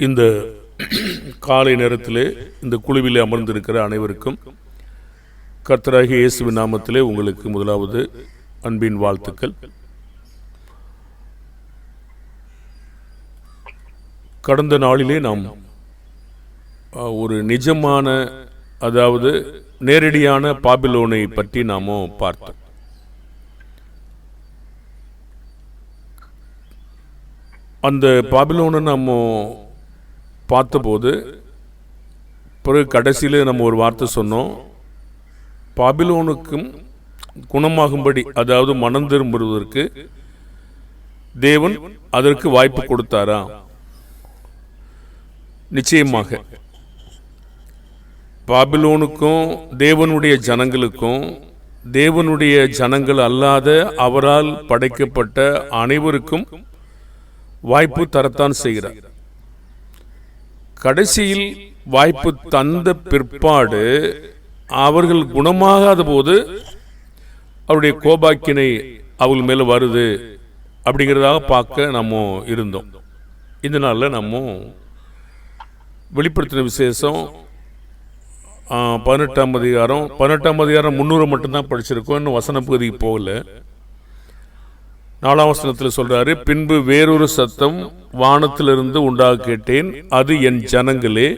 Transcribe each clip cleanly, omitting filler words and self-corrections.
இந்த காலை நேரத்திலே இந்த குழுவிலே அமர்ந்திருக்கிற அனைவருக்கும் கர்த்தராகிய இயேசுவின் நாமத்திலே உங்களுக்கு முதலாவது அன்பின் வாழ்த்துக்கள். கடந்த நாளிலே நாம் ஒரு நிஜமான, அதாவது நேரடியான பாபிலோனை பற்றி நாம் பார்த்தோம். அந்த பாபிலோனை நம்ம பார்த்தபோது பிறகு கடைசியில் நம்ம ஒரு வார்த்தை சொன்னோம், பாபிலோனுக்கும் குணமாகும்படி, அதாவது மனம் திரும்புவதற்கு தேவன் அதற்கு வாய்ப்பு கொடுத்தாரா? நிச்சயமாக பாபிலோனுக்கும் தேவனுடைய ஜனங்களுக்கும் தேவனுடைய ஜனங்கள் அல்லாத அவரால் படைக்கப்பட்ட அனைவருக்கும் வாய்ப்பு தரத்தான் செய்கிறார். கடைசியில் வாய்ப்பு தந்த பிற்பாடு அவர்கள் குணமாகாத போது அவருடைய கோபாக்கினை அவர்கள் மேலே வருது அப்படிங்கிறதாக பார்க்க நம்ம இருந்தோம். இதனால நம்ம வெளிப்படுத்தின விசேஷம் 18ஆம் அதிகாரம் 300 மட்டும்தான் படிச்சிருக்கோம், இன்னும் வசன பகுதிக்கு போகல. 4ஆம் வசனத்தில் சொல்றாரு, பின்பு வேறொரு சத்தம் வானத்திலிருந்து உண்டாக கேட்டேன், அது என் ஜனங்களே,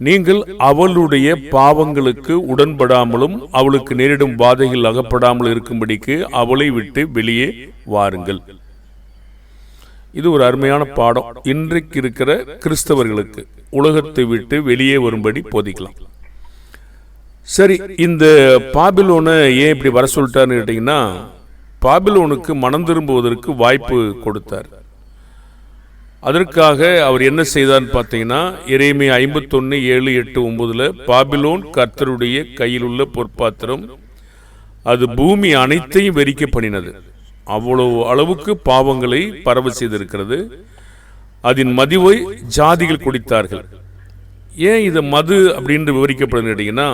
நீங்கள் அவளுடைய பாவங்களுக்கு உடன்படாமலும் அவளுக்கு நேரிடும் பாதைகள் அகப்படாமல் இருக்கும்படிக்கு அவளை விட்டு வெளியே வாருங்கள். இது ஒரு அருமையான பாடம். இன்றைக்கு இருக்கிற கிறிஸ்தவர்களுக்கு உலகத்தை விட்டு வெளியே வரும்படி போதிக்கலாம். சரி, இந்த பாபிலோனை ஏன் இப்படி வர சொல்லிட்டாருன்னு கேட்டீங்கன்னா, பாபிலோனுக்கு மனம் திரும்புவதற்கு வாய்ப்பு கொடுத்தார். அதற்காக அவர் என்ன செய்தார்னு பார்த்தீங்கன்னா, எரேமியா 51:7-8-9 பாபிலோன் கர்த்தருடைய கையில் உள்ள பொற்பாத்திரம், அது பூமி அனைத்தையும் வெறிக்க பண்ணினது, அவ்வளவு அளவுக்கு பாவங்களை பரவ செய்திருக்கிறது, அதன் மதுவை ஜாதிகள் குடித்தார்கள். ஏன் இதை மது அப்படின்னு விவரிக்கப்படுதுன்னு கேட்டீங்கன்னா,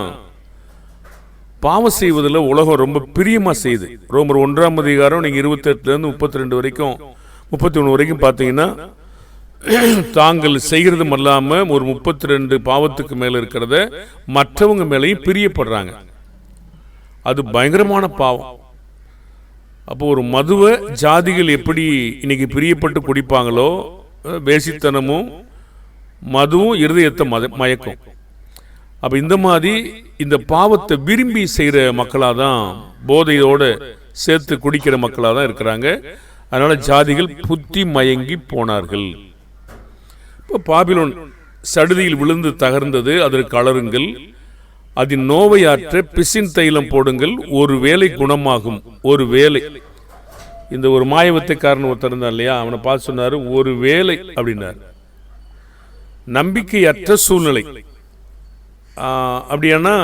பாவம் செய்வதில் உலகம் ரொம்ப பிரியமாக செய்யுது. ரோமர் 1ஆம் அதிகாரம் நீங்கள் 28 32 வரைக்கும் 31 வரைக்கும் பார்த்தீங்கன்னா, தாங்கள் செய்கிறதும் அல்லாமல் ஒரு 32 பாவத்துக்கு மேலே இருக்கிறத மற்றவங்க மேலேயும் பிரியப்படுறாங்க. அது பயங்கரமான பாவம். அப்போ ஒரு மதுவை ஜாதிகள் எப்படி இன்னைக்கு பிரியப்பட்டு குடிப்பாங்களோ, வேசித்தனமும் மதுவும் இருதயத்தை மயக்கும். அப்போ இந்த மாதிரி இந்த பாவத்தை விரும்பி செய்கிற மக்களாக தான், போதையோடு சேர்த்து குடிக்கிற மக்களாக தான் இருக்கிறாங்க. அதனால் ஜாதிகள் புத்தி மயங்கி போனார்கள். இப்போ பாபிலோன் சடுதியில் விழுந்து தகர்ந்தது, அதற்கு அலறுங்கள், அதன் நோவையாற்ற பிசின் தைலம் போடுங்கள், ஒரு வேலை குணமாகும். ஒரு வேலை, இந்த ஒரு மாயவத்தைக்காரன் ஒருத்தர் இருந்தான் இல்லையா, அவனை பார்த்து சொன்னார், ஒரு வேலை அப்படின்னார். நம்பிக்கையற்ற சூழ்நிலை அப்படின்னா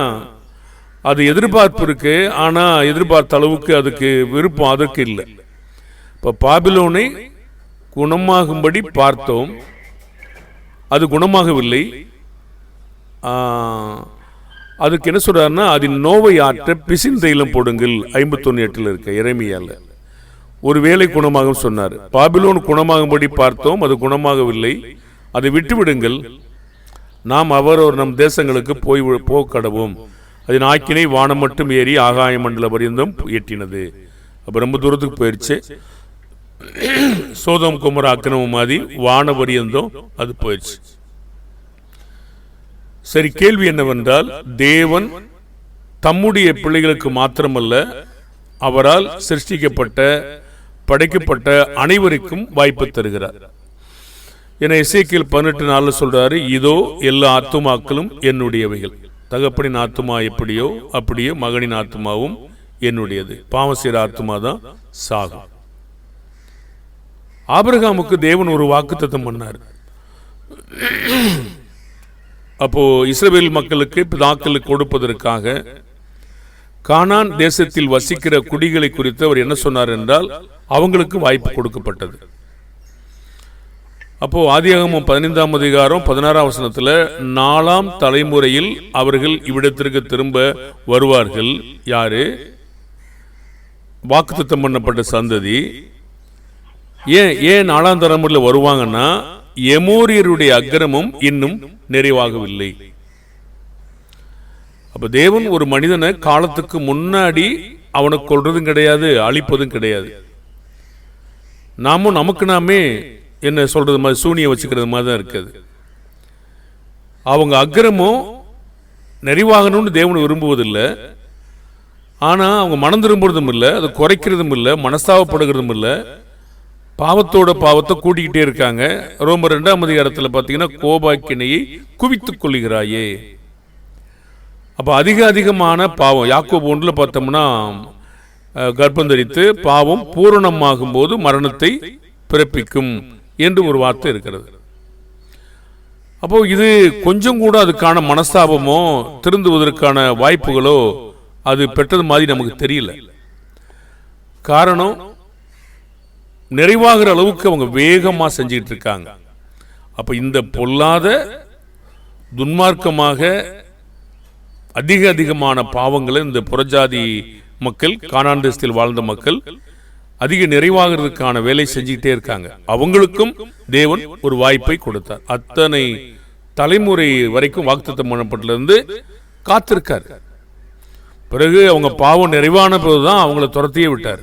அது எதிர்பார்ப்பு இருக்கு, ஆனால் எதிர்பார்த்த அளவுக்கு அதுக்கு விருப்பம் அதற்கு இல்லை. இப்போ பாபிலோனை குணமாகும்படி பார்த்தோம், அது குணமாகவில்லை. அதுக்கு என்ன சொல்றாருன்னா, அதன் நோவை ஆற்ற பிசின் தைலம் போடுங்கள். 51:8 இருக்க எரேமியால ஒரு வேலை குணமாகும் சொன்னார். பாபிலோன் குணமாகும்படி பார்த்தோம், அது குணமாகவில்லை, அதை விட்டுவிடுங்கள், நாம் அவரோர் நம் தேசங்களுக்கு போக்கடவும். அதன் ஆக்கினை வானம் மட்டும் ஏறி ஆகாய மண்டல பரியந்தம் எட்டினது. அப்போ ரொம்ப தூரத்துக்கு போயிடுச்சு. சோதம் குமர அக்கிரமம் மாதிரி வான பரியந்தம் அது போயிடுச்சு. சரி, கேள்வி என்னவென்றால், தேவன் தம்முடைய பிள்ளைகளுக்கு மாத்திரமல்ல, அவரால் சிருஷ்டிக்கப்பட்ட படைக்கப்பட்ட அனைவருக்கும் வாய்ப்பு தருகிறார். என எசேக்கியேல் 18:4 சொல்றாரு, இதோ எல்லா ஆத்துமாக்களும் என்னுடையவைகள், தகப்பனின் ஆத்துமா எப்படியோ அப்படியே மகனின் ஆத்துமாவும் என்னுடையது, பாவம் செய்கிற ஆத்துமா தான் சாகும். ஆபிரகாமுக்கு தேவன் ஒரு வாக்குத்தத்தம் பண்ணார். அப்போ இஸ்ரவேல் மக்களுக்கு பிதாக்களுக்கு கொடுப்பதற்காக கானான் தேசத்தில் வசிக்கிற குடிகளை குறித்து அவர் என்ன சொன்னார் என்றால், அவங்களுக்கு வாய்ப்பு கொடுக்கப்பட்டது. அப்போ ஆதியாகமம் 15ஆம் அதிகாரம் 16ஆம் வசனத்தில் 4ஆம் தலைமுறையில் அவர்கள் இவ்விடத்திற்கு திரும்ப வருவார்கள். யாரு? வாக்குத்தத்தம் பண்ணப்பட்ட சந்ததி. ஏன் 4ஆம் தலைமுறையில் வருவாங்கன்னா, எமோரியருடைய அக்கிரமம் இன்னும் நிறைவாகவில்லை. அப்ப தேவன் ஒரு மனிதனை காலத்துக்கு முன்னாடி அவனை கொல்றதும் கிடையாது, அழிப்பதும் கிடையாது. நாமும் நமக்கு நாமே என்ன சொல்றது மாதிரி சூனிய வச்சுக்கிறது மாதிரி தான் இருக்குது. அவங்க அக்கிரமம் நிறைவாகணும்னு தேவன் விரும்புவதில்லை. ஆனால் அவங்க மனம் திரும்புறதும் இல்லை, அதை குறைக்கிறதும் இல்லை, மனஸ்தாபப்படுகிறதும் இல்லை. பாவத்தோட பாவத்தை கூட்டிக்கிட்டே இருக்காங்க. ரோமர் 2ஆம் அதிகாரத்தில் பார்த்தீங்கன்னா கோபாக்கினையை குவித்துக் கொள்கிறாயே. அப்போ அதிகமான பாவம். யாக்கோபு 1 பார்த்தோம்னா கர்ப்பம் தரித்து பாவம் பூரணமாகும் போது மரணத்தை பிறப்பிக்கும் என்று ஒரு வார்த்தை இருக்கிறது. அப்போ இது கொஞ்சம் கூட அதுக்கான மனஸ்தாபமோ திருந்துவதற்கான வாய்ப்புகளோ அது பெற்றது மாதிரி நமக்கு தெரியல. காரணம், நிறைவாகிற அளவுக்கு அவங்க வேகமா செஞ்சுட்டு இருக்காங்க. அப்ப இந்த பொல்லாத துன்மார்க்கமாக அதிகமான பாவங்களை இந்த புறஜாதி மக்கள், கானான் தேசத்தில் வாழ்ந்த மக்கள் அதிக நிறைவாகிறதுக்கான வேலை செஞ்சுக்கிட்டே இருக்காங்க. அவங்களுக்கும் தேவன் ஒரு வாய்ப்பை கொடுத்தார். அத்தனை தலைமுறை வரைக்கும் வாக்குத்தத்தம் பண்ணப்பட்டிலிருந்து காத்திருக்கார். பிறகு அவங்க பாவம் நிறைவான போதுதான் அவங்கள துரத்தியே விட்டார்.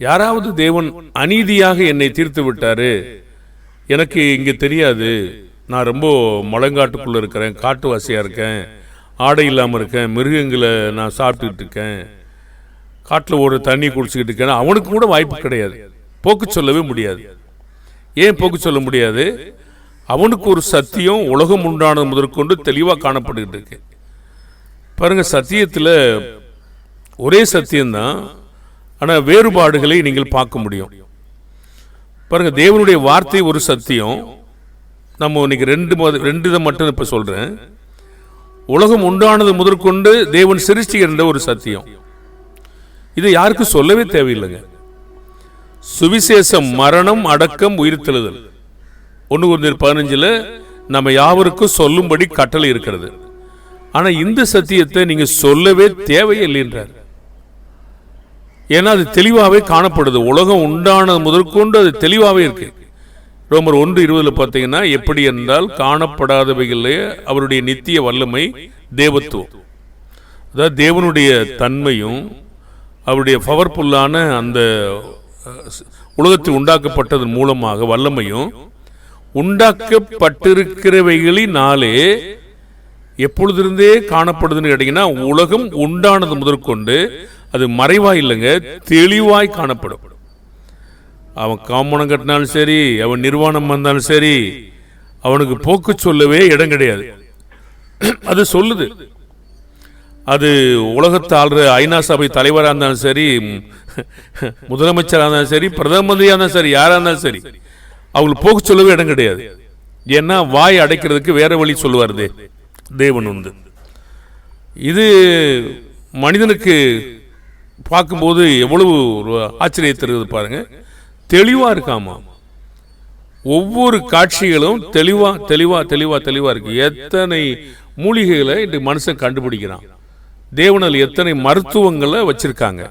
யாராவது தேவன் அநீதியாக என்னை தீர்த்து விட்டாரு, எனக்கு இங்க தெரியாது, நான் ரொம்ப முழங்காட்டுக்குள்ள இருக்கிறேன், காட்டுவாசியா இருக்கேன், ஆடை இல்லாமல் இருக்கேன், மிருகங்களை நான் சாப்பிட்டுக்கிட்டு இருக்கேன், காட்டில் ஒரு தண்ணி குடிச்சுக்கிட்டு இருக்கேன், அவனுக்கு கூட வாய்ப்பு கிடையாது. போக்கு சொல்லவே முடியாது. ஏன் போக்கு சொல்ல முடியாது? அவனுக்கு ஒரு சத்தியம் உலகம் உண்டானது முதற்கொண்டு தெளிவாக காணப்பட்டுக்கிட்டு இருக்கு. பாருங்க, சத்தியத்தில் ஒரே சத்தியம்தான், ஆனால் வேறுபாடுகளை நீங்கள் பார்க்க முடியும். பாருங்க, தேவனுடைய வார்த்தை ஒரு சத்தியம். நம்ம இன்னைக்கு ரெண்டு இதை மட்டும் இப்ப சொல்றேன். உலகம் உண்டானது முதற்கொண்டு தேவன் சிருஷ்டிக்கிற ஒரு சத்தியம். இதை யாருக்கும் சொல்லவே தேவையில்லைங்க. சுவிசேஷம் மரணம் அடக்கம் உயிர்த்தெழுதல் 1 Corinthians 15 நம்ம யாவருக்கும் சொல்லும்படி கட்டளை இருக்கிறது. ஆனா இந்த சத்தியத்தை நீங்க சொல்லவே தேவையில்லைன்றார். ஏன்னா அது தெளிவாகவே காணப்படுது. உலகம் உண்டானது முதற்கொண்டு அது தெளிவாகவே இருக்கு. ரோமர் 1:20 பார்த்தீங்கன்னா, எப்படி என்றால் காணப்படாதவைகளே அவருடைய நித்திய வல்லமை, தேவத்துவம், அதாவது தேவனுடைய தன்மையும் அவருடைய பவர்ஃபுல்லான அந்த உலகத்தில் உண்டாக்கப்பட்டதன் மூலமாக வல்லமையும் உண்டாக்கப்பட்டிருக்கிறவைகளினாலே எப்பொழுதிருந்தே காணப்படுதுன்னு கேட்டீங்கன்னா, உலகம் உண்டானது முதற்கொண்டு அது மறைவாய் இல்லைங்க, தெளிவாய் காணப்படும். அவன் காமணம் கட்டினாலும் சரி, அவன் நிர்வாணம் வந்தாலும் சரி, அவனுக்கு போக்கு சொல்லவே இடம் கிடையாது. அது சொல்லுது. அது உலகத்தை ஆள்ற ஐநா சபை தலைவராக இருந்தாலும் சரி, முதலமைச்சராக இருந்தாலும் சரி, பிரதம மந்திரியாக இருந்தாலும் சரி, யாராக இருந்தாலும் சரி, அவங்களுக்கு போக்கு சொல்லவே இடம் கிடையாது. ஏன்னா வாய் அடைக்கிறதுக்கு வேற வழி சொல்லுவார் தேவன் உண்டு. இது மனிதனுக்கு பார்க்கும்போது எவ்வளவு ஆச்சரியத்திருக்குது பாருங்க. தெளிவா இருக்காமா, ஒவ்வொரு காட்சிகளும் தெளிவா இருக்கு. எத்தனை மூலிகைகளை இன்று மனுஷன் கண்டுபிடிக்கிறான். தேவனில் எத்தனை மருத்துவங்களை வச்சிருக்காங்க.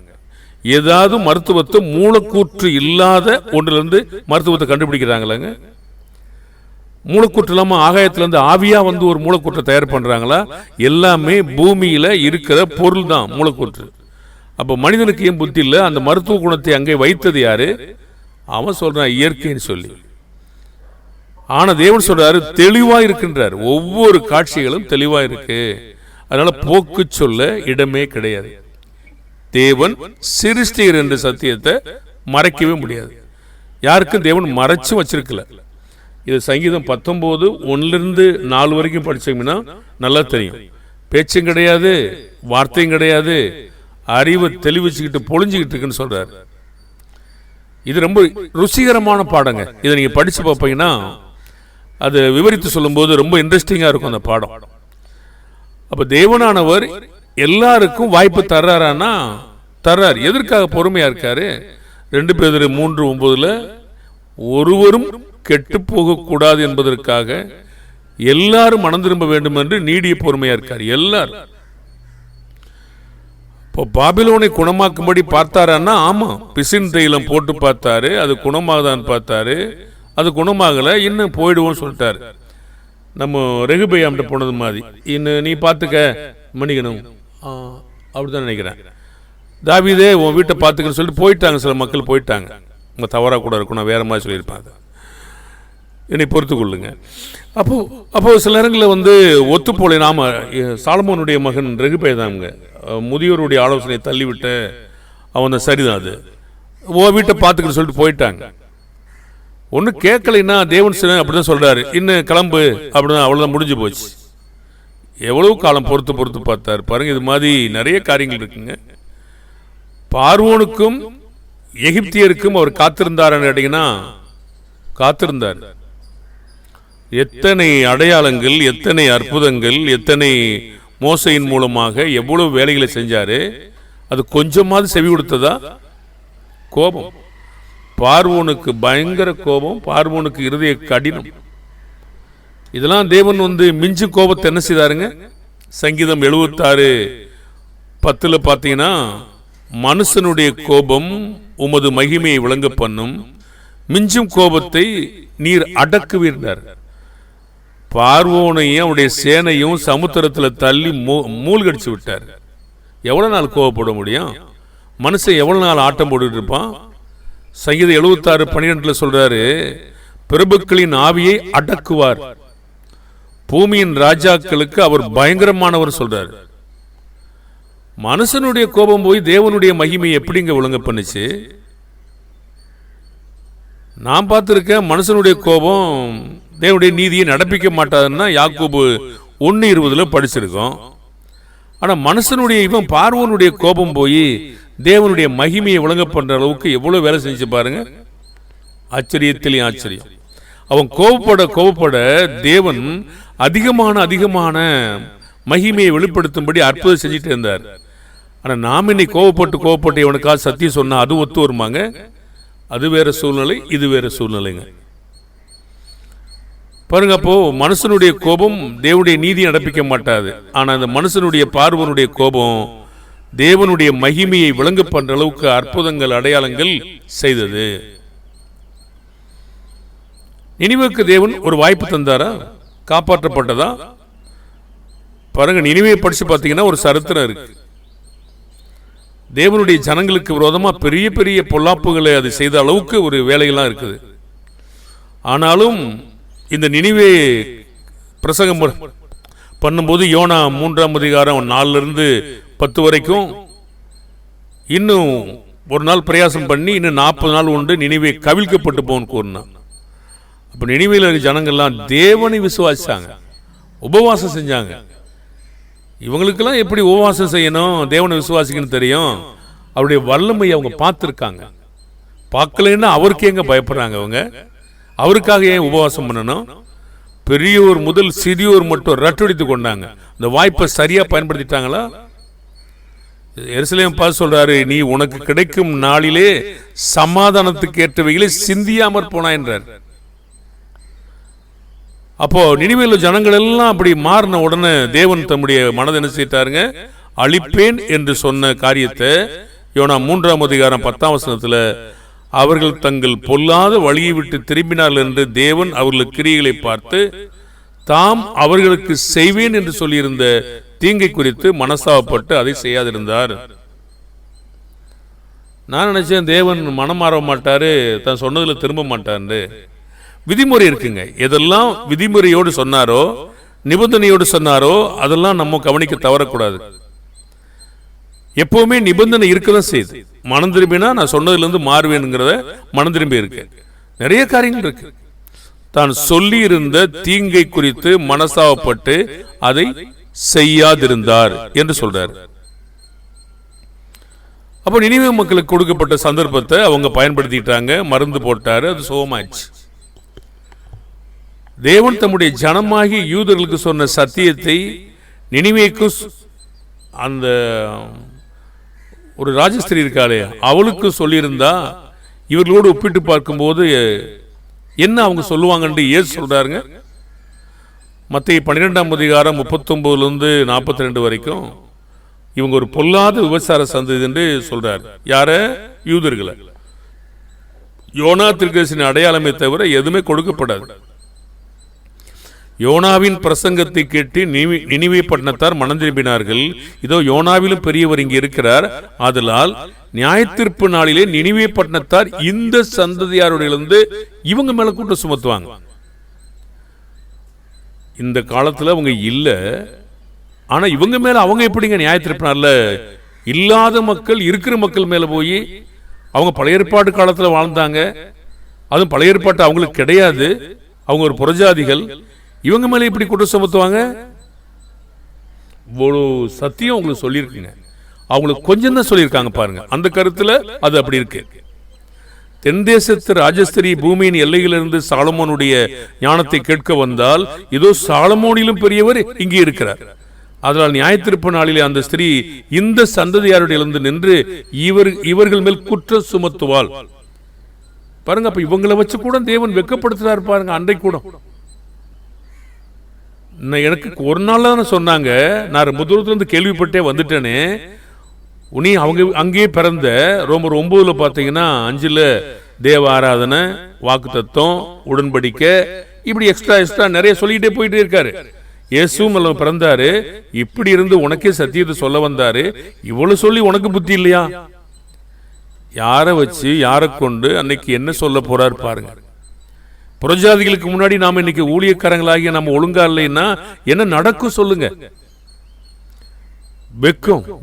ஏதாவது மருத்துவத்தை மூலக்கூற்று இல்லாத ஒன்றிலிருந்து மருத்துவத்தை கண்டுபிடிக்கிறாங்களாங்க. மூலக்கூற்று இல்லாம ஆகாயத்திலிருந்து ஆவியா வந்து ஒரு மூலக்கூற்றை தயார் பண்றாங்களா? எல்லாமே பூமியில இருக்கிற பொருள் தான் மூலக்கூற்று. அப்ப மனிதனுக்கு ஏன் புத்தி இல்லை? அந்த மருத்துவ குணத்தை அங்கே வைத்தது யாரு? அவன் சொல்றான் இயற்கைன்னு சொல்லி. ஆனா தேவன் சொல்றாரு தெளிவா இருக்கின்றார். ஒவ்வொரு காட்சிகளும் தெளிவா இருக்கு. அதனால போக்கு சொல்ல இடமே கிடையாது. தேவன் சிருஷ்டிகர் என்ற சத்தியத்தை மறைக்கவே முடியாது. யாருக்கும் தேவன் மறைச்சு வச்சிருக்கல. இது சங்கீதம் 19:1-4 வரைக்கும் படிச்சீங்கன்னா நல்லா தெரியும். பேச்சும் கிடையாது, வார்த்தையும் கிடையாது, அறிவை தெளிவிச்சுக்கிட்டு பொழிஞ்சுக்கிட்டு இருக்குன்னு சொல்றாரு. இது ரொம்ப ருசிகரமான பாடங்க. இதை நீங்க படிச்சு பார்ப்பீங்கன்னா அது விவரித்து சொல்லும் போது ரொம்ப இன்ட்ரெஸ்டிங்கா இருக்கும் அந்த பாடம். அப்ப தேவனானவர் எல்லாருக்கும் வாய்ப்பு தர்றாரானா தர்றார். எதற்காக பொறுமையா இருக்காரு? 2 பேதுரு 3:9 ஒருவரும் கெட்டு போக கூடாது என்பதற்காக எல்லாரும் மனம் திரும்ப வேண்டும் என்று நீடிய பொறுமையா இருக்கார். எல்லாரும். இப்போ பாபிலோனை குணமாக்கும்படி பார்த்தாரான்னா, ஆமா, பிசின் தைலம் போட்டு பார்த்தாரு, அது குணமாகதான் பார்த்தாரு. அது குணமாகலை, இன்னும் போயிடுவோன்னு சொல்லிட்டார். நம்ம ரெகுபயாம்கிட்ட போனது மாதிரி, இன்னும் நீ பார்த்துக்க மன்னிக்கணும் அப்படிதான் நினைக்கிறேன். தாவீதே உன் வீட்டை பார்த்துக்கன்னு சொல்லிட்டு போயிட்டாங்க. சில மக்கள் போயிட்டாங்க. உங்கள் தவறாக கூட இருக்கும், நான் வேறு மாதிரி சொல்லியிருப்பாங்க, என்னை பொறுத்து கொள்ளுங்க. அப்போது சில நேரங்களில் ஒத்துப்போலை. நாம் சாலமோனுடைய மகன் ரெகுபயா தாங்க முதியோருடைய ஆலோசனையை தள்ளிவிட்ட அவன் சரிதான். அது உன் வீட்டை பார்த்துக்கன்னு சொல்லிட்டு போயிட்டாங்க. ஒன்றும் கேட்கலைன்னா தேவன் சில அப்படி தான் சொல்கிறாரு, இன்னும் கிளம்பு அப்படிதான், அவ்வளோதான், முடிஞ்சு போச்சு. எவ்வளவு காலம் பொறுத்து பார்த்தார் பாருங்க. இது மாதிரி நிறைய காரியங்கள் இருக்குங்க. பார்வோனுக்கும் எகிப்தியருக்கும் அவர் காத்திருந்தார்னு கேட்டீங்கன்னா காத்திருந்தார். எத்தனை அடையாளங்கள், எத்தனை அற்புதங்கள், எத்தனை மோசையின் மூலமாக எவ்வளவு வேலைகளை செஞ்சாரு. அது கொஞ்சமாவது செவி கொடுத்ததா? கோபம். பார்வோனுக்கு பயங்கர கோபம், பார்வோனுக்கு இருதய கடினம். இதெல்லாம் தேவன் மிஞ்சு கோபத்தை என்ன செய்தாருங்க? சங்கீதம் 76:10 பார்த்தீங்கன்னா, மனுஷனுடைய கோபம் உமது மகிமையை விளங்க பண்ணும், மிஞ்சும் கோபத்தை நீர் அடக்குவீர்ந்தார். பார்வோனையும் அவனுடைய சேனையும் சமுத்திரத்தில் தள்ளி மூழ்கடிச்சு விட்டார். எவ்வளவு நாள் கோபப்பட முடியும்? மனுஷன் எவ்வளவு நாள் ஆட்டம் போட்டுட்டு இருப்பான்? சங்கீதம் 76:12 சொல்றாரு, பிரபுக்களின் ஆவியை அடக்குவார், பூமியின் ராஜாக்களுக்கு அவர் பயங்கரமானவர் சொல்றாரு. மனுஷனுடைய கோபம் போய் தேவனுடைய மகிமை எப்படிங்க ஒழுங்க பண்ணுச்சு? நான் பார்த்திருக்கேன். மனுஷனுடைய கோபம் தேவனுடைய நீதியை நடப்பிக்க மாட்டாதுன்னா யாக்கோபு 1:20 படிச்சிருக்கோம். ஆனால் மனுஷனுடைய இவன் பார்வோனுடைய கோபம் போய் தேவனுடைய மகிமையை விளங்க பண்ற அளவுக்கு எவ்வளவு வேலை செஞ்சு பாருங்க. ஆச்சரியத்திலேயும் ஆச்சரியம். அவன் கோபப்பட தேவன் அதிகமான மகிமையை வெளிப்படுத்தும்படி அற்புதம் செஞ்சுட்டு இருந்தார். ஆனால் நாம் இன்னைக்கு கோபப்பட்டு இவனுக்காக சத்தியம் சொன்னா அது ஒத்து வருமாங்க? அது வேற சூழ்நிலை, இது வேற சூழ்நிலைங்க. பாருங்க, அப்போ மனுஷனுடைய கோபம் தேவனுடைய நீதியை நடப்பிக்க மாட்டாது. ஆனா அந்த மனுஷனுடைய பார்வனுடைய கோபம் தேவனுடைய மகிமையை விளங்க பண்ற அளவுக்கு அற்புதங்கள், அடையாளங்கள் செய்தது. நினிவேக்கு தேவன் ஒரு வாய்ப்பு தந்தாரா? காப்பாற்றப்பட்டதா? பாருங்க, நினிவே படிச்சு பார்த்தீங்கன்னா ஒரு சரித்திரம் இருக்கு. தேவனுடைய ஜனங்களுக்கு விரோதமா பெரிய பெரிய பொல்லாப்புகளை அது செய்த அளவுக்கு ஒரு வேலைகள்லாம் இருக்குது. ஆனாலும் இந்த நினிவே பிரசங்கம் பண்ணும்போது யோனா 3:4-10 வரைக்கும் இன்னும் ஒரு நாள் பிரயாசம் பண்ணி இன்னும் 40 நாள் உண்டு நினிவே கவிழ்க்கப்பட்டு போன்னு கூறினான். அப்ப நினிவேல ஜனங்கள்லாம் தேவனை விசுவாசிச்சாங்க, உபவாசம் செஞ்சாங்க. இவங்களுக்கெல்லாம் எப்படி உபவாசம் செய்யணும், தேவனை விசுவாசிக்கணும் தெரியும். அவருடைய வல்லமையை அவங்க பார்த்துருக்காங்க. பார்க்கலன்னா அவருக்கு எங்க பயப்படுறாங்க அவங்க? அவருக்காக ஏன் உபவாசம் பண்ணணும்? பெரியோர் முதல் சிறியோர் மட்டும் ரட்டடித்து கொண்டாங்க. இந்த வாய்ப்பை சரியா பயன்படுத்திட்டாங்களா? எருசலேம் பார்த்து சொல்றாரு, நீ உனக்கு கிடைக்கும் நாளிலே சமாதானத்துக்கு ஏற்றவைகளை சிந்தியாமற் போனா என்றார். அப்போ நினிவேல ஜனங்கள் எல்லாம் அப்படி மாறின உடனே தேவன் தம்முடைய மனதை என்ன செய்தாருங்க? அழிப்பேன் என்று சொன்ன காரியத்தை யோனா 3:10 அவர்கள் தங்கள் பொல்லாத வழியை விட்டு திரும்பினார்கள் என்று தேவன் அவர்களுக்கு கிரியைகளை பார்த்து தாம் அவர்களுக்கு செய்வேன் என்று சொல்லியிருந்த தீங்கை குறித்து மனசாவப்பட்டு அதை செய்யாதிருந்தார். நான் நினைச்சேன் தேவன் மனம் மாற மாட்டாரு, தான் சொன்னதுல திரும்ப மாட்டாரு. விதிமுறை இருக்குங்க. எதெல்லாம் விதிமுறையோடு சொன்னாரோ, நிபந்தனையோடு சொன்னாரோ, அதெல்லாம் நம்ம கவனிக்க தவறக்கூடாது. எப்பவுமே நிபந்தனை இருக்கதான் செய்யுது. மனம் திரும்பினா நான் சொன்னதுல இருந்து மாறுவேனுங்கிறத மனம் திரும்பி இருக்கு. நிறைய காரியங்கள் இருக்கு. தான் சொல்லி இருந்த தீங்கை குறித்து மனசாவப்பட்டு அதை செய்யாதிருந்தார் என்று சொல்றார். அப்ப நினிவே மக்களுக்கு கொடுக்கப்பட்ட சந்தர்ப்பத்தை அவங்க பயன்படுத்திட்டாங்க, மருந்து போட்டாரு, அது சுகமாயிடுச்சு. தேவன் தம்முடைய ஜனமாகி யூதர்களுக்கு சொன்ன சத்தியத்தை நினிவேக்கு அந்த ஒரு ராஜஸ்திரி இருக்காளே அவளுக்கு சொல்லியிருந்தா இவர்களோடு ஒப்பிட்டு பார்க்கும்போது என்ன அவங்க சொல்லுவாங்கன்னு ஏசு சொல்றாருங்க. மத்தேயு 12:39-42 வரைக்கும் இவங்க ஒரு பொல்லாத விபச்சார சந்ததி என்று சொல்றாரு. யார? யூதர்களை. யோனா தீர்க்கதரிசியின் அடையாளமே தவிர எதுவுமே கொடுக்கப்படாது. யோனாவின் பிரசங்கத்தை கேட்டு நினிவே பட்டணத்தார் மனம் திரும்பினார்கள். இதோ யோனாவிலும் பெரியவர் இங்கே இருக்கிறார். ஆதலால் நியாயத்தீர்ப்பு நாளிலே நினிவே பட்டணத்தார் இந்த சந்ததியாரோடிலிருந்து இவங்க மேல கூட்டம் சுமத்துவாங்க. இந்த காலத்துல அவங்க இல்ல, ஆனா இவங்க மேல அவங்க எப்படிங்க நியாயத்தீர்ப்பு நாள்ல இல்லாத மக்கள் இருக்கிற மக்கள் மேல போய் அவங்க பழைய ஏற்பாடு காலத்துல வாழ்ந்தாங்க, அதுவும் பழைய ஏற்பாட்டு அவங்களுக்கு கிடையாது, அவங்க ஒரு புறஜாதிகள், இவங்க மேல இப்படி குற்றம் சுமத்துவாங்க? இவ்வளவு சத்தியம் உங்களுக்கு சொல்லியிருக்குங்க, அவங்களுக்கு கொஞ்சம் தான் சொல்லியிருக்காங்க பாருங்க. அந்த கருத்துல அது அப்படி இருக்கு. தென்தேசத்து ராஜஸ்திரி பூமியின் எல்லையிலிருந்து சாலமோனுடைய ஞானத்தை கேட்க வந்தால் இதோ சாலமோனிலும் பெரியவர் இங்கே இருக்கிறார். அதனால் நியாயத்தீர்ப்பு நாளிலே அந்த ஸ்திரீ இந்த சந்ததியாரிலிருந்து நின்று இவர்கள் மேல் குற்றம் சுமத்துவாள். பாருங்க, அப்ப இவங்களை வச்சு கூட தேவன் வெட்கப்படுத்துறாரு பாருங்க. அன்றைக்கு கூட எனக்கு ஒரு நாள் தான் சொன்னாங்க, நான் ரொம்ப தூரத்துலேருந்து கேள்விப்பட்டே வந்துட்டேனே, உனி அவங்க அங்கேயே பிறந்த ரோமர் 9 பார்த்தீங்கன்னா 5 தேவ ஆராதனை, வாக்கு தத்துவம், உடன்படிக்கை, இப்படி எக்ஸ்ட்ரா நிறைய சொல்லிக்கிட்டே போயிட்டே இருக்காரு. இயேசுவும் பிறந்தாரு, இப்படி இருந்து உனக்கே சத்தியத்தை சொல்ல வந்தாரு, இவ்வளவு சொல்லி உனக்கு புத்தி இல்லையா? யாரை வச்சு யாரை கொண்டு அன்னைக்கு என்ன சொல்ல போறாரு பாருங்க. புறஜாதிகளுக்கு முன்னாடி நாம இன்னைக்கு ஊழியக்காரங்களாகிய நம்ம ஒழுங்கா இல்லைன்னா என்ன நடக்கும் சொல்லுங்க?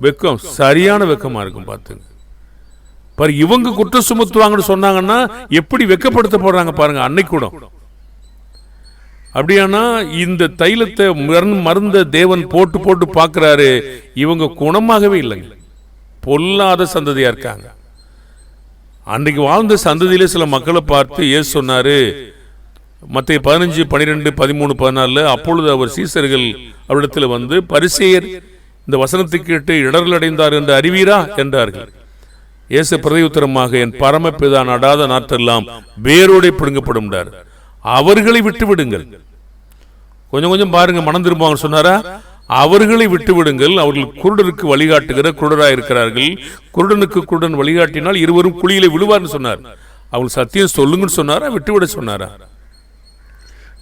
வெக்கம் சரியான வெக்கமா இருக்கும். பாத்துங்க பாரு, இவங்க குற்றம் சுமத்துவாங்கன்னு சொன்னாங்கன்னா எப்படி வெக்கப்படுத்த போறாங்க பாருங்க. அன்னைக்கு கூட அப்படியானா இந்த தைலத்தை மருந்த தேவன் போட்டு போட்டு பார்க்கிறாரு, இவங்க குணமாகவே இல்லைங்க, பொல்லாத சந்ததியா இருக்காங்க. அன்றைக்கு வாழ்ந்த சந்ததியிலே சில மக்களை பார்த்து இயேசு சொன்னாரு, மத்தேயு 15, 12, 13, 14, அப்பொழுது அவர் சீசர்கள் அவரிடத்தில் வந்து, பரிசேயர் இந்த வசனத்தை கேட்டு இடர்கள் அடைந்தார் என்று அறிவீரா என்றார்கள். இயேசு பிரதியுத்தரமாக, என் பரமபிதா நடாத நாட்டெல்லாம் வேரோடே பிடுங்கப்படும், அவர்களை விட்டு விடுங்கள். கொஞ்சம் கொஞ்சம் பாருங்க, மனம் திரும்புவாங்க சொன்னாரா? அவர்களை விட்டு விடுங்கள், அவர்கள் குருடருக்கு வழிகாட்டுகிற குருடராக இருக்கிறார்கள், குருடனுக்கு குருடன் வழிகாட்டினால் இருவரும் குழியிலே விழுவார்னு சொன்னார். அவங்களுக்கு சத்தியம் சொல்லுங்கன்னு சொன்னாரா, விட்டுவிட சொன்னாரா?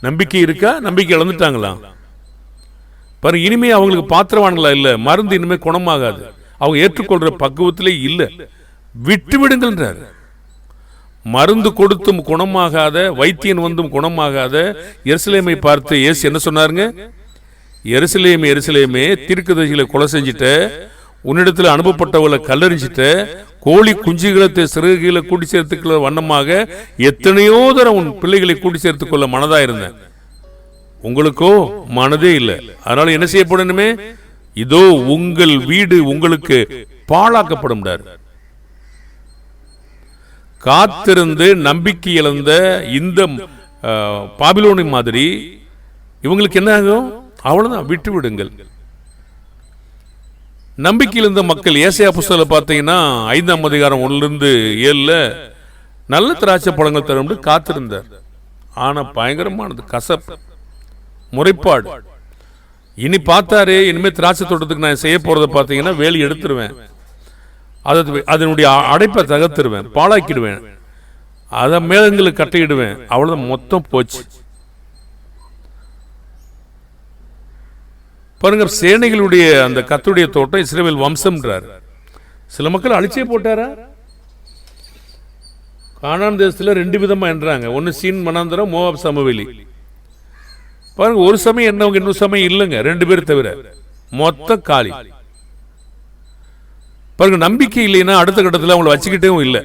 நம்பிக்கை இருக்கா? நம்பிக்கை இழந்துட்டாங்களா பாருங்க. இனிமே அவங்களுக்கு பாத்திரவான்களா இல்ல, மருந்து இனிமே குணமாகாது, அவங்க ஏற்றுக்கொள்ற பக்குவத்திலே இல்ல, விட்டு விடுங்கள்ன்றார். மருந்து கொடுத்தும் குணமாகாத, வைத்தியன் வந்தும் குணமாகாத எருசலேமை பார்த்து இயேசு என்ன சொன்னாருங்க? எருசலேமே எருசலேமே, தீர்க்கதரிசிகளை கொலை செஞ்சிட்ட, உன்னிடத்தில் அனுப்பப்பட்டவளை கல்லறிஞ்சிட்ட, கோழி குஞ்சுகளை சிறுகைகளை கூட்டி சேர்த்துக்கொள்ள வண்ணமாக எத்தனையோ தரம் உன் பிள்ளைகளை கூட்டி சேர்த்துக் கொள்ள மனதா இருந்தேன், உங்களுக்கோ மனதே இல்லை. அதனால என்ன செய்யப்படணுமே? இதோ உங்கள் வீடு உங்களுக்கு பாழாக்கப்படும். காத்திருந்து நம்பிக்கை இழந்த இந்த பாபிலோனி மாதிரி இவங்களுக்கு என்ன ஆகும்? அவ்வளவுதான், விட்டு விடுங்கள். நம்பிக்கையில் இருந்த மக்கள் ஏசாயா புஸ்தகத்தில் பார்த்தீங்கன்னா 5ஆம் அதிகாரம் 1-7 நல்ல திராட்சை பழங்கள் தரும் காத்திருந்தார். ஆனா பயங்கரமானது கசப்பு, முறைப்பாடு. இனி பார்த்தாரு, இனிமே திராட்சை தோட்டத்துக்கு நான் செய்ய போறதை பார்த்தீங்கன்னா வேலி எடுத்துருவேன், அதனுடைய அடைப்பை தகர்த்துருவேன், பாழாக்கிடுவேன், அதை மேகங்களுக்கு கட்டையிடுவேன், அவ்வளவுதான், மொத்தம் போச்சு. பாருங்க, சேனைகளுடைய அந்த கர்த்தருடைய தோட்டம் இஸ்ரவேல் வம்சம்ன்றார். சில மக்கள் அழிச்சே போட்டாரா? கானான் தேசத்துல 2 விதமா என்றாங்க, ஒன்னு சீன் மனாந்தரம், மோவாப் சமவெளி. பாருங்க, ஒரு சமயம் என்னவங்க, இன்னொரு சமயம் இல்லைங்க, 2 பேர் தவிர மொத்த காலி. பாருங்க, நம்பிக்கை இல்லைன்னா அடுத்த கட்டத்தில் அவங்களை வச்சுக்கிட்டே இல்லை,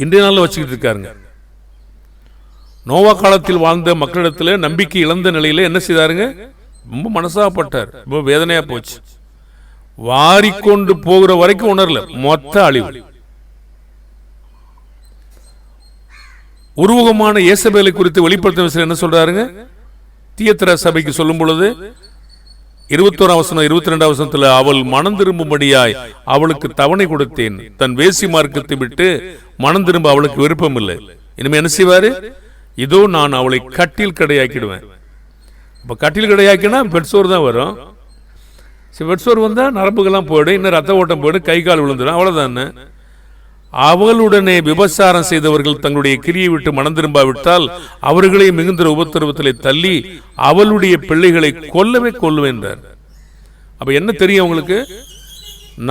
இன்றைய நாளில் வச்சுக்கிட்டு இருக்காருங்க. நோவா காலத்தில் வாழ்ந்த மக்களிடத்தில் நம்பிக்கை இழந்த நிலையில என்ன செய்தாருங்க? ரொம்ப மனசாப்பட்டார், ரொம்ப வேதனையா போச்சு. வாரிக்கொண்டு போகிற வரைக்கும் உணரல, மொத்த அழிவு. உருவகமான இயேசபேலை குறித்து வெளிப்படுத்த என்ன சொல்றாருங்க? தியத்திரா சபைக்கு சொல்லும் பொழுது 21ஆம் வசனம் 22ஆம் வசனத்துல, அவள் மனம் திரும்பும்படியாய் அவளுக்கு தவணை கொடுத்தேன், தன் வேசி மார்க்கத்தை விட்டு மனம் திரும்ப அவளுக்கு விருப்பம் இல்லை. இனிமே என்ன செய்வாரு? இதோ நான் அவளை கட்டில் கடையாக்கிடுவேன். இப்ப கட்டில் கடையாக்கினா பெட்சோர் தான் வரும். பெட்சோர் வந்தா நரம்புகள்லாம் போயிடும், இன்னும் ரத்த ஓட்டம் போயிடும், கை கால் விழுந்துடும், அவ்வளவுதான். அவளுடனே விபச்சாரம் செய்தவர்கள் தங்களுடைய கிரியை விட்டு மனம் திரும்பாவிட்டால் அவர்களை மிகுந்த உபத்திரவத்திலே தள்ளி அவளுடைய பிள்ளைகளை கொல்லவே கொல்லுவேன்றார். அப்ப என்ன தெரியும் அவங்களுக்கு?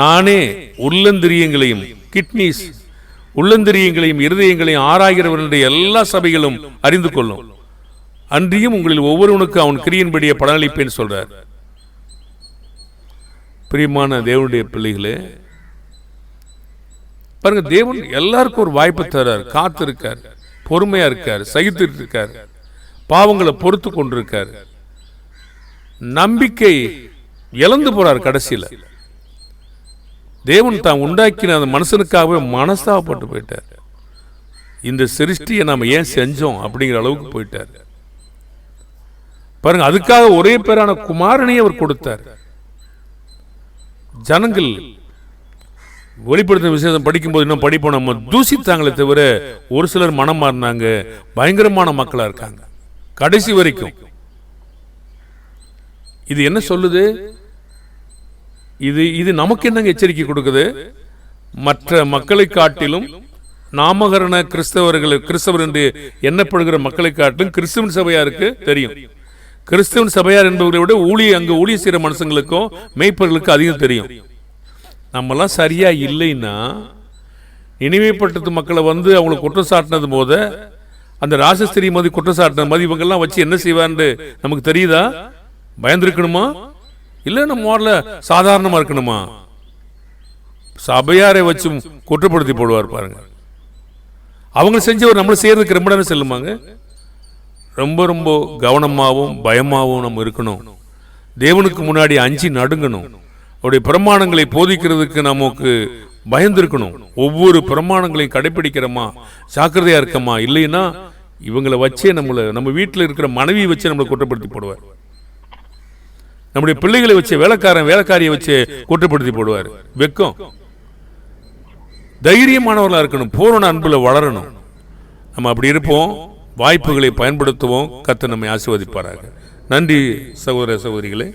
நானே உள்ளந்திரியங்களையும் கிட்னிஸ் உள்ளந்திரியங்களையும் இருதயங்களையும் ஆராய்கிறவர்களுடைய எல்லா சபைகளும் அறிந்து கொள்ளும், அன்றியும் உங்களில் ஒவ்வொருவனுக்கு அவன் கிரியின்படியே பலனளிப்பேன் சொல்றார். பிரியமான தேவனுடைய பிள்ளைகளே, பாருங்க, தேவன் எல்லாருக்கும் ஒரு வாய்ப்பு தர்றார். காத்து இருக்கார், பொறுமையா இருக்கார், சகித்துட்டு இருக்கார், பாவங்களை பொறுத்து கொண்டிருக்கார். நம்பிக்கை இழந்து போறார். கடைசியில் தேவன் தான் உண்டாக்கின அந்த மனுஷனுக்காகவே மனஸ்தாபப்பட்டு போயிட்டார். இந்த சிருஷ்டியை நாம ஏன் செஞ்சோம் அப்படிங்கிற அளவுக்கு போயிட்டார். பாருங்க, அதுக்காக ஒரே பேரான குமாரனையே அவர் கொடுத்தார். ஜனங்கள் வெளிப்படுத்தின விசேஷம் படிக்கும்போது இன்னும் படிப்போம், நம்ம தூசித்தாங்களே தவிர ஒரு சிலர் மனம் மாறினாங்க. பயங்கரமான மக்களா இருக்காங்க கடைசி வரைக்கும். இது என்ன சொல்லுது? இது நமக்கு என்னங்க எச்சரிக்கை கொடுக்குது? மற்ற மக்களை காட்டிலும் நாமகரண கிறிஸ்தவர் என்று எண்ணப்படுகிற மக்களை காட்டிலும் கிறிஸ்துவன் சபையாருக்கு தெரியும். கிறிஸ்துவன் சபையார் என்பவர்களை விட அங்கு ஊழிய செய்கிற மனுஷங்களுக்கும் மேய்ப்பர்களுக்கும் அதிகம் தெரியும். நம்மெல்லாம் சரியா இல்லைன்னா நினைவே பட்டத்து மக்களை அவங்களை குற்றம் சாட்டினது போத அந்த ராசஸ்திரி மதி குற்றம் சாட்டின மதி இவங்கெல்லாம் வச்சு என்ன செய்வான்னு நமக்கு தெரியுதா? பயந்துருக்கணுமா? இல்ல நம்ம சாதாரணமா இருக்கணுமா? சபையாரை வச்சு குற்றப்படுத்தி போடுவார் பாருங்க. அவங்க செஞ்சவர் நம்மளை செய்யறதுக்கு ரொம்ப நேரம் செல்லுமாங்க. ரொம்ப ரொம்ப கவனமாகவும் பயமாகவும் நம்ம இருக்கணும். தேவனுக்கு முன்னாடி அஞ்சி நடுங்கணும். அவருடைய பிரமாணங்களை போதிக்கிறதுக்கு நமக்கு பயந்துருக்கணும். ஒவ்வொரு பிரமாணங்களையும் கடைபிடிக்கிறோமா, ஜாக்கிரதையா இருக்கமா? இல்லைன்னா இவங்களை வச்சே நம்ம வீட்டில் இருக்கிற மனைவியை வச்சு நம்மளை குற்றப்படுத்தி போடுவார். நம்முடைய பிள்ளைகளை வச்சு வேலைக்காரியை வச்சு குற்றப்படுத்தி போடுவார். வெக்கம். தைரியமானவர்களா இருக்கணும். பூரண அன்புல வளரணும். நம்ம அப்படி இருப்போம். வாய்ப்புகளை பயன்படுத்துவோம். கர்த்தர் நம்மை ஆசீர்வதிப்பாராக. நன்றி சகோதர சகோதரிகளே.